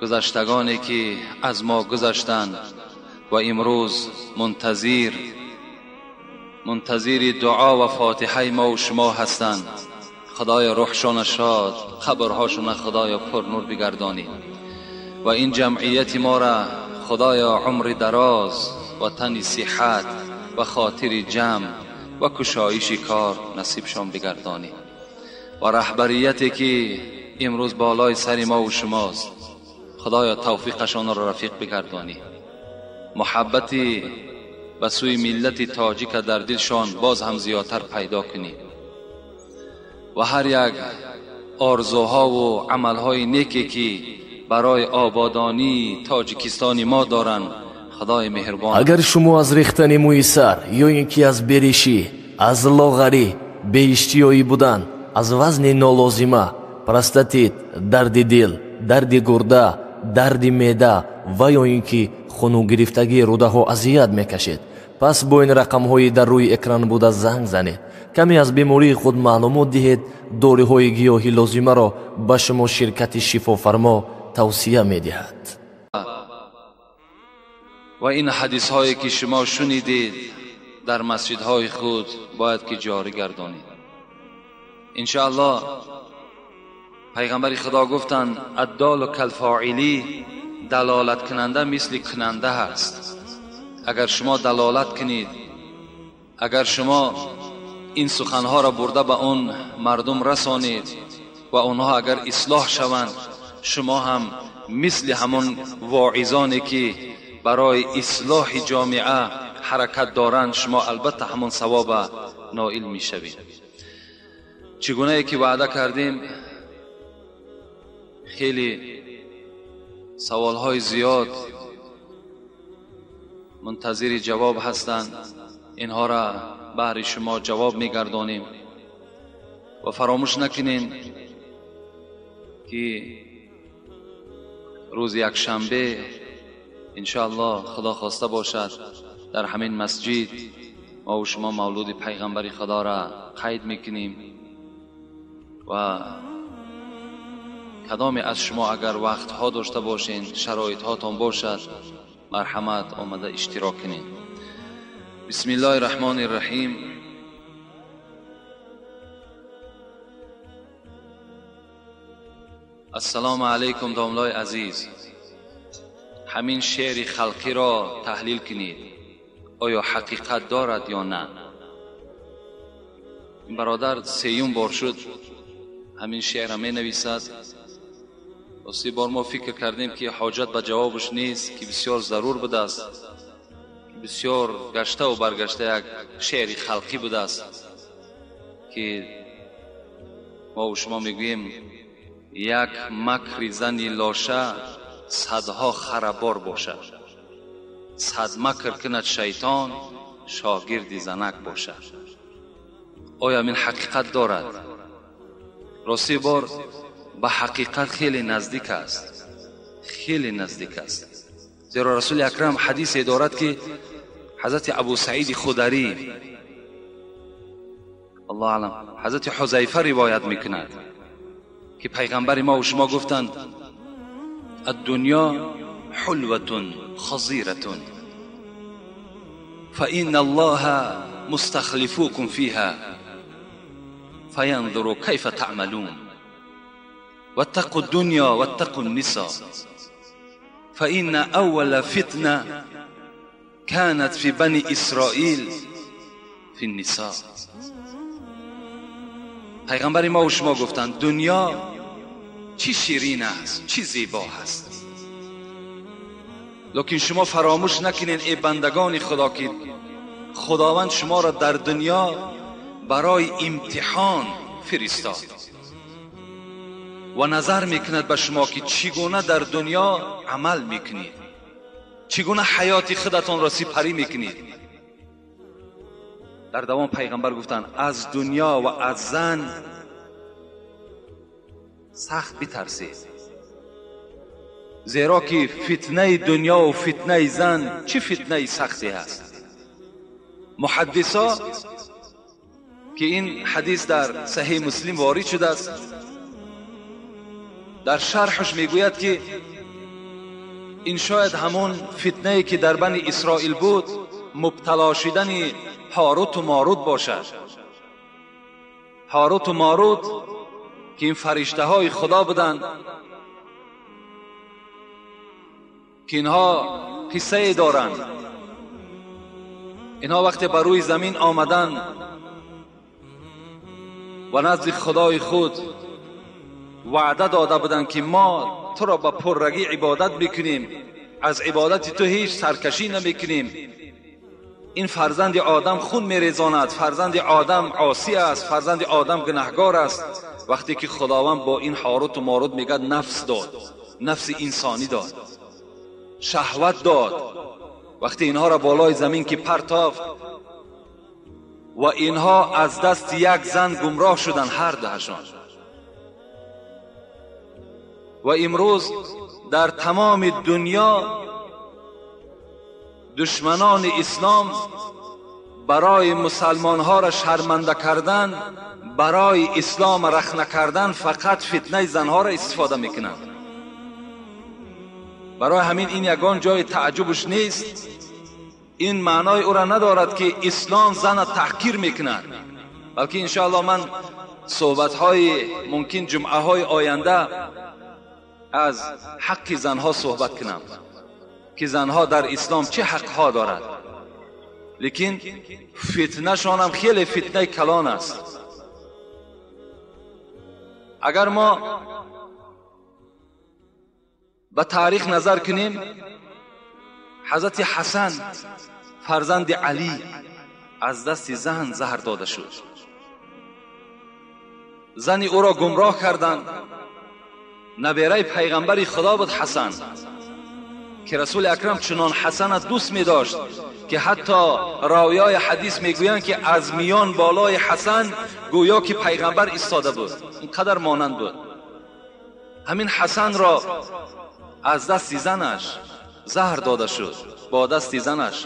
گذشتگانی که از ما گذشتند و امروز منتظر دعا و فاتحه ما و شما هستند، خدای روحشان شاد، قبرهاشون خدای پر نور بگردانی و این جمعیت ما را خدایا عمر دراز و تن صحت و خاطر جمع و کشایش کار نصیبشان بگردانی و رهبریتی که امروز بالای سر ما و شماست خدایا توفیقشان را رفیق بگردانی، محبتی به سوی ملت تاجیک در دلشان باز هم زیادتر پیدا کنی و هر یک آرزوها و عملهای نیکی که برای آبادانی تاجیکستان ما دارند خدای مهربان. اگر شما از ریختن موی سر یا اینکه از بریشی، از لاغری، بی‌اشتیایی بودن، از وزن نالازمه، پروستاتیت، درد دل، درد گرده، درد معده و یا اینکه خونو گرفتگی روده ها اذیت میکشید، پس با این رقم های در روی اکران بوده زنگ زنید، کمی از بیماری خود معلومات دهید، داروی های گیاهی لازمه را به شما شرکت شفافرما توصیه میدهد. و این حدیث هایی که شما شنیدید در مسجد های خود باید که جاری گردانید. انشاءالله پیغمبر خدا گفتند الدال کالفاعلی، دلالت کننده مثل کننده است. اگر شما دلالت کنید، اگر شما این سخنها را برده به اون مردم رسانید و اونها اگر اصلاح شوند، شما هم مثل همون واعظانی که برای اصلاح جامعه حرکت دارند، شما البته همون ثواب نائل می شوید. چگونه که وعده کردیم خیلی سوالهای زیاد منتظر جواب هستند، اینها را بهر شما جواب میگردانیم و فراموش نکنین که روز یکشنبه انشاءالله خدا خواسته باشد در همین مسجد ما و شما مولود پیغمبر خدا را قید میکنیم و کدام از شما اگر وقت ها داشته باشین، شرایط هاتون باشد، مرحمت آمده اشتراک کنین. بسم الله الرحمن الرحیم. السلام علیکم داملای عزیز. همین شعر خلقی را تحلیل کنید، آیا حقیقت دارد یا نه؟ این برادر سیوم بار شد همین شعر را می نویسد و 3 بار ما فکر کردیم که حاجت به جوابش نیست، که بسیار ضرور بوده است، بسیار گشته و برگشته یک شعر خلقی بوده است که ما و شما میگوییم یک مکر زنی لاشه صدها خرابار باشد، 100 مکر کند شیطان شاگرد زنک باشد. آیا این حقیقت دارد؟ راستی بار به حقیقت خیلی نزدیک است، خیلی نزدیک است، زیرا رسول اکرم حدیثی دارد که حضرت ابو سعید خدری الله علم حضرت حذیفه روایت میکند که پیغمبر ما و شما گفتند الدنیا حلوة خضیرة فإن الله مستخلفوكم فيها فینظر کیف تعملون واتقوا الدنيا واتقوا النساء فإن أول فتنة كانت في بني إسرائيل في النساء. پیغمبر ما و شما گفتند دنیا چی شیرین است، چی زیبا است، لیکن شما فراموش نکنین ای بندگان خدا که خداوند شما را در دنیا برای امتحان فرستاد و نظر میکند به شما که چگونه در دنیا عمل میکنید، چگونه حیات خودتان را سپری میکنید. در دوام پیغمبر گفتند از دنیا و از زن سخت بترسید، زیرا که فتنه دنیا و فتنه زن چه فتنه سختی است. محدثا که این حدیث در صحیح مسلم وارد شده است. در شرحش میگوید که این شاید همون فتنه‌ای که در بنی اسرائیل بود، مبتلا شدن هاروت و ماروت باشد. هاروت و ماروت که این فرشته های خدا بودند که اینها قصه دارند. اینها وقتی بر روی زمین آمدند و نزد خدای خود وعده داده بودند که ما تو را با پررگی عبادت بکنیم، از عبادت تو هیچ سرکشی نمیکنیم. این فرزند آدم خون میریزاند، فرزند آدم عاصی است، فرزند آدم گناهکار است. وقتی که خداوند با این هاروت و ماروت میگه نفس داد، نفس انسانی داد، شهوت داد، وقتی اینها را بالای زمین که پرتافت و اینها از دست یک زن گمراه شدن، هر دهشان. و امروز در تمام دنیا دشمنان اسلام برای مسلمان ها را شرمنده کردن، برای اسلام رخنه کردن، فقط فتنه زنها را استفاده میکنند. برای همین این یگان جای تعجبش نیست. این معنای او را ندارد که اسلام زن تحقیر میکند، بلکه انشاءالله من صحبت های ممکن جمعه های آینده از حق زنها صحبت کنم که زنها در اسلام چه حقها دارد. لیکن فتنه شان هم خیلی فتنه کلان است. اگر ما به تاریخ نظر کنیم، حضرت حسن فرزند علی از دست زن زهر داده شد. زنی او را گمراه کردند. نبیره پیغمبر خدا بود حسن، که رسول اکرم چنان حسن دوست می داشت که حتی راویای حدیث می گویند که از میان بالای حسن گویا که پیغمبر ایستاده بود، اینقدر مانند بود. همین حسن را از دست زنش زهر داده شد. با دست زنش،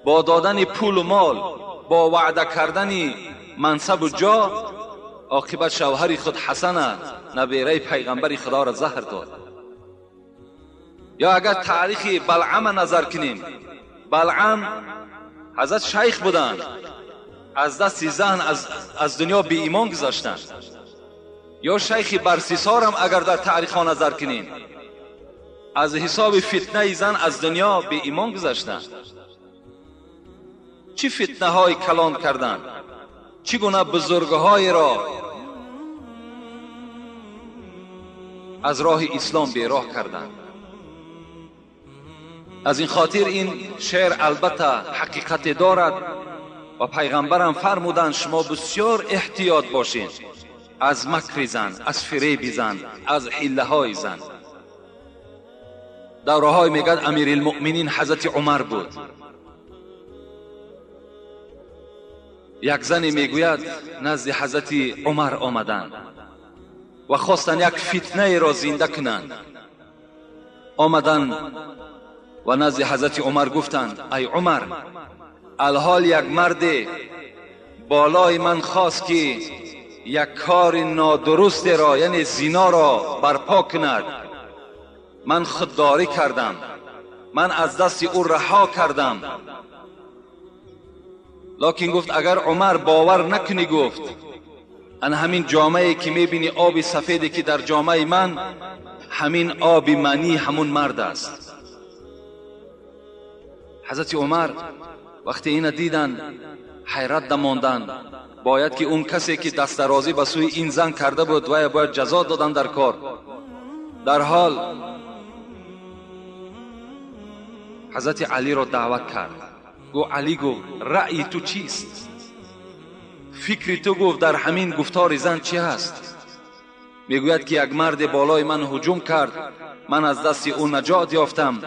با دادن پول و مال، با وعده کردن منصب و جا، عاقبت شوهر خود حسن نبیره پیغمبر خدا را زهر داد. یا اگر تاریخ بلعم نظر کنیم، بلعم حضرت شیخ بودند، از دست زن از دنیا بی ایمان گذاشتند. یا شیخ برسیسار هم اگر در تاریخ ها نظر کنیم، از حساب فتنه زن از دنیا بی ایمان گذاشتند. چی فتنه های کلان کردند، چگونه بزرگهای را از راه اسلام بیراه کردند. از این خاطر این شعر البته حقیقت دارد و پیغمبرم فرمودند شما بسیار احتیاط باشین از مکر زن، از فریب زن، از حیله های زن. دوره های میگد امیر المؤمنین حضرت عمر بود. یک زنی میگوید نزد حضرت عمر آمدند و خواستند یک فتنه را زنده کنند. آمدند و نزد حضرت عمر گفتند ای عمر، الحال یک مرد بالای من خواست که یک کار نادرست را یعنی زنا را برپا کند. من خودداری کردم، من از دست او رها کردم. لکن گفت اگر عمر باور نکنی، گفت ان همین جامعه که میبینی آب سفیدی که در جامعه من، همین آب منی همون مرد است. حضرت عمر وقتی این دیدن حیرت ماندند. باید که اون کسی که دست درازی به سوی این زن کرده بود و باید جزا دادن در کار. در حال حضرت علی را دعوت کرد. گو علی گفت رأی تو چیست؟ فکری تو گفت در همین گفتار زن چی هست؟ میگوید که یک مرد بالای من هجوم کرد، من از دست او نجات یافتم.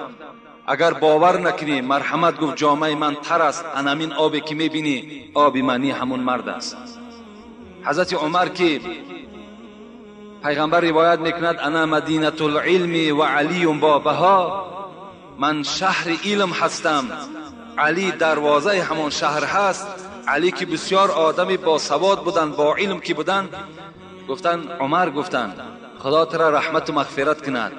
اگر باور نکنی مرحمت گفت جامعه من تر است، همین آبی که میبینی آب منی همون مرد است. حضرت عمر که پیغمبر روایت میکند انا مدینه العلم و علی بابها، من شهر علم هستم، علی دروازه همون شهر هست. علی که بسیار آدمی با سواد بودن، با علم که بودن، گفتن عمر گفتن خدا ترا رحمت و مغفرت کند،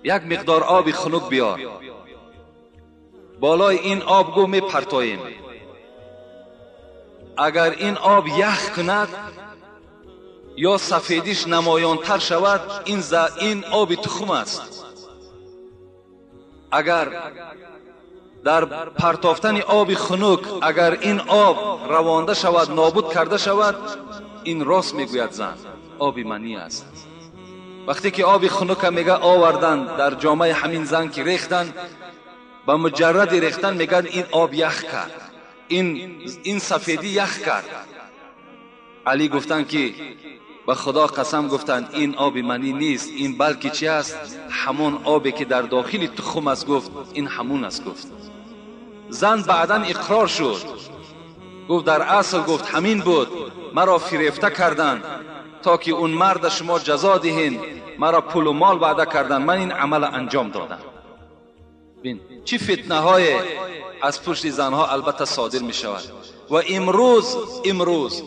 یک مقدار آب خنک بیار، بالای این آب گو می پرتاییم، اگر این آب یخ کند یا سفیدیش نمایانتر شود این آب تخم است، اگر در پرتافتن آب خنک اگر این آب روانده شود، نابود کرده شود، این راست میگوید زن آب منی است. وقتی که آب خنک میگه آوردن در جامعه همین زن که ریختن، با مجرد ریختن میگن این آب یخ کرد، این سفیدی یخ کرد. علی گفتن که به خدا قسم گفتند این آب منی نیست، این بلکه چی است؟ همون آبی که در داخل تخم است. گفت این همون است. گفت زن بعدا اقرار شد، گفت در اصل گفت همین بود، مرا فریفته کردند تا که اون مرد شما جزا دهین، مرا پول و مال وعده کردند، من این عمل انجام دادم. ببین چی فتنه های از پشت زنها البته صادر می شود. و امروز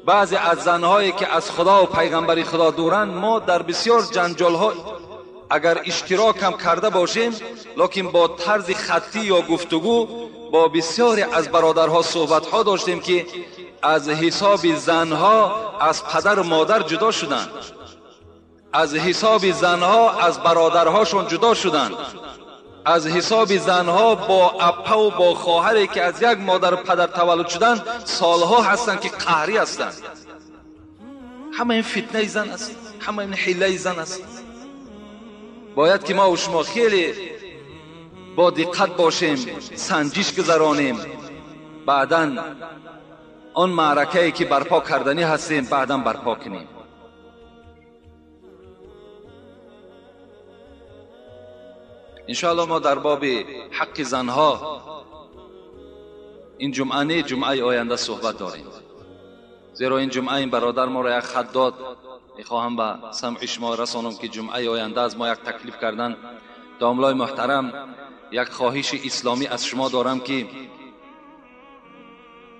بعضی از زنهایی که از خدا و پیغمبر خدا دورند، ما در بسیار جنجال ها اگر اشتراک هم کرده باشیم، لکن با طرز خطی یا گفتگو با بسیاری از برادرها صحبت ها داشتیم که از حساب زنها از پدر و مادر جدا شدند، از حساب زنها از برادرهاشون جدا شدند، از حساب زنها با اپا و با خواهری که از یک مادر و پدر تولد شدند سالها هستند که قهری هستند. همه این فتنه زن است، همه این حیله زن است. باید که ما و شما خیلی با دقت باشیم، سنجش گذرانیم، بعداً آن معرکه‌ای که برپا کردنی هستیم بعداً برپا کنیم. انشاءالله ما در باب حق زنها این جمعه آینده صحبت داریم، زیرا این جمعه این برادر ما را یک خط داد، میخواهم به سمع شما رسانم که جمعه آینده از ما یک تکلیف کردن. داملای محترم، یک خواهش اسلامی از شما دارم که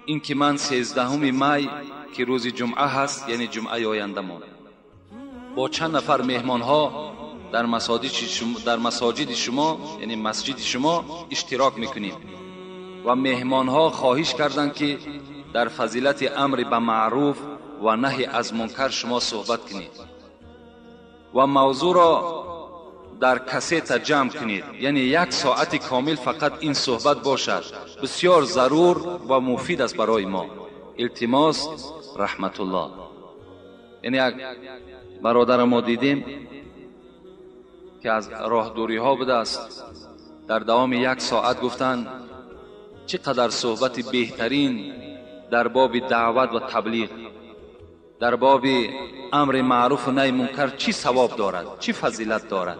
این که من 13 می که روز جمعه هست، یعنی جمعه آینده ما با چند نفر مهمان ها در مساجد شما یعنی مسجد شما اشتراک میکنیم و مهمان ها خواهش کردند که در فضیلت امر به معروف و نهی از منکر شما صحبت کنید و موضوع را در کسیت جمع کنید، یعنی 1 ساعت کامل فقط این صحبت باشد. بسیار ضرور و مفید است برای ما. التماس رحمت الله. یعنی یک برادر ما دیدیم که از راه دوری ها بوده است، در دوام 1 ساعت گفتن چقدر صحبت بهترین در باب دعوت و تبلیغ، در باب امر معروف و نهی منکر چی ثواب دارد، چی فضیلت دارد.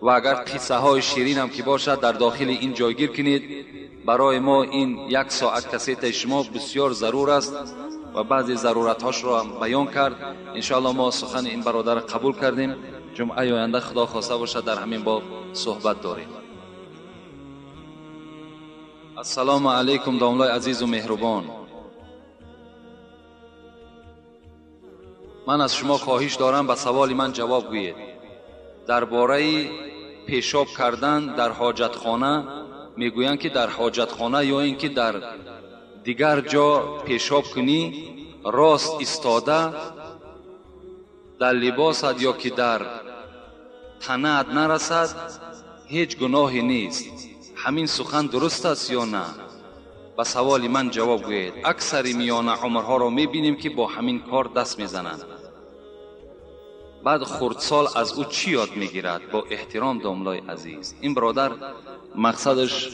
و اگر قصه های شیرین هم که باشد در داخل این جایگیر کنید. برای ما این 1 ساعت کسیت شما بسیار ضرور است و بعضی ضرورت هاش را هم بیان کرد. انشاءالله ما سخن این برادر قبول کردیم. جمعه آینده خدا خواسته باشد در همین باب صحبت داریم. السلام علیکم داملای عزیز و مهربان. من از شما خواهش دارم به سوال من جواب گویید. درباره پیشاب کردن در حاجتخانه میگویند که در حاجتخانه یا اینکه در دیگر جا پیشاب کنی، راست ایستاده در لباست یا که در تنت نرسد هیچ گناهی نیست. همین سخن درست است یا نه؟ به سوال من جواب گویید. اکثر میان عمرها را میبینیم که با همین کار دست میزنند. بعد خردسال از او چی یاد میگیرد؟ با احترام داملای عزیز، این برادر مقصدش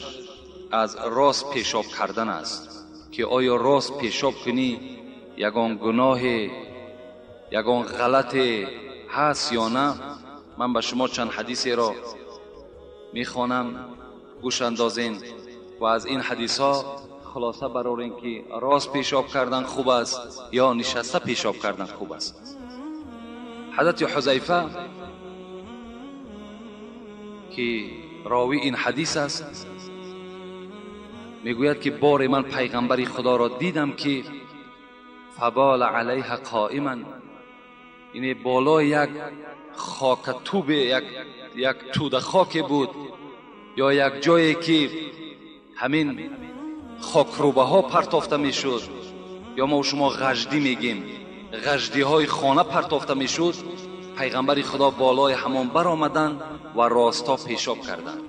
از راست پیشاب کردن است که آیا راست پیشاب کنی یگان گناه یگان غلط هست یا نه. من به شما چند حدیثی را میخوانم، گوش اندازین و از این حدیث ها خلاصه برآورین که راست پیشاب کردن خوب است یا نشسته پیشاب کردن خوب است. حضرت حذیفه که راوی این حدیث است میگوید که بار من پیغمبر خدا را دیدم که فبال علیها قائما، یعنی بالای یک خاک توب، یک توده خاک بود یا یک جایی که همین خاکروبه ها پرتافته میشد، یا ما و شما غجدی میگیم، غجدی های خانه پرتافته میشد. پیغمبر خدا بالای همان بر آمدند و راستا پیشاب کردند.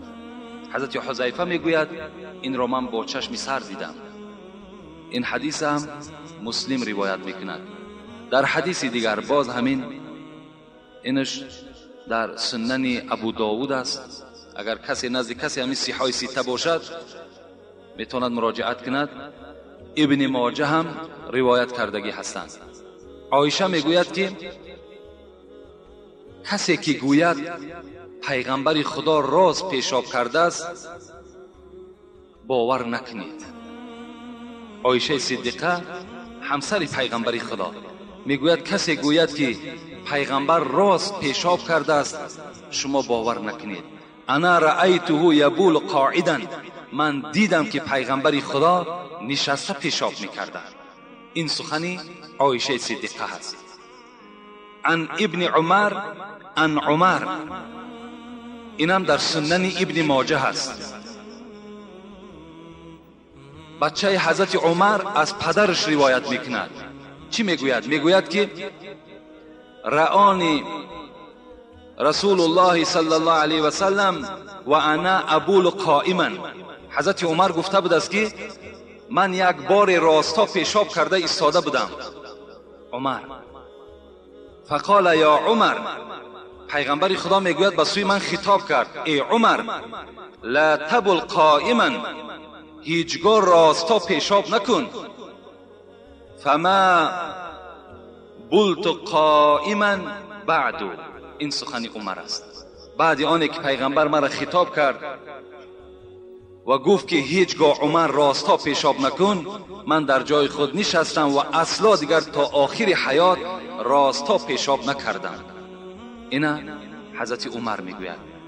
حضرت حذیفه میگوید این را من با چشم سر دیدم. این حدیث هم مسلم روایت میکند. در حدیث دیگر باز همین اینش در سنن ابو داود است. اگر کسی نزد کسی همین صحیح سته باشد میتواند مراجعت کند. ابن ماجه هم روایت کردگی هستند. عایشه میگوید که کسی که گوید پیغمبر خدا راست پیشاب کرده است باور نکنید. عایشه صدیقه همسر پیغمبر خدا میگوید کسی گوید که پیغمبر راست پیشاب کرده است شما باور نکنید. انا رأیته یبول قاعدا، من دیدم که پیغمبر خدا نشسته پیشاب میکرده. این سخنی عایشه صدیقه هست. عن ابن عمر عن عمر، اینم در سنن ابن ماجه هست. بچه حضرت عمر از پدرش روایت میکند. چی میگوید؟ میگوید که رآنی رسول الله صلی الله علیه و سلم و انا ابول قائما. حضرت عمر گفته بود است که من یک بار راستا پیشاب کرده ایستاده بودم. عمر فقال یا عمر، پیغمبر خدا میگوید به سوی من خطاب کرد ای عمر لا تبل قائما، هیچگاه راستا پیشاب نکن. فما بلت قائما بعد، این سخن عمر است. بعد آنی که پیغمبر مرا خطاب کرد و گفت که هیچگاه عمر راستا پیشاب نکن، من در جای خود نشستم و اصلا دیگر تا آخر حیات راستا پیشاب نکردم. اینا حضرت عمر میگوید.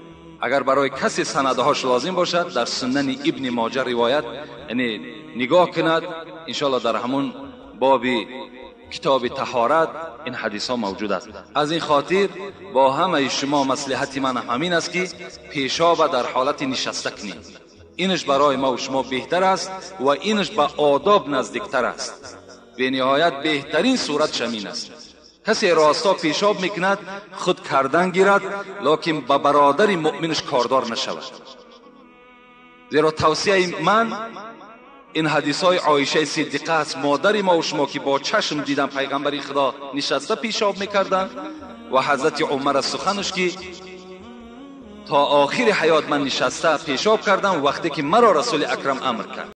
اگر برای کسی سندهاش لازم باشد در سنن ابن ماجه روایت یعنی نگاه کند، انشاءالله در همون باب کتاب طهارت این حدیث ها موجود است. از این خاطر با همه شما مصلحت من همین است که پیشاب در حالت نشسته کنید. اینش برای ما و شما بهتر است و اینش به آداب نزدیکتر است. به نهایت بهترین صورت شمین است. کسی راستا پیشاب میکند خود کردن گیرد، لکن به برادر مؤمنش کاردار نشود. زیرا توصیه من این حدیث های عایشه صدیقه است، مادر ما و شما که با چشم دیدن پیغمبر خدا نشسته پیشاب میکردن، و حضرت عمر از سخنش که تا آخر حیات من نشسته پیشاب کردم وقتی که مرا رسول اکرم امر کرد.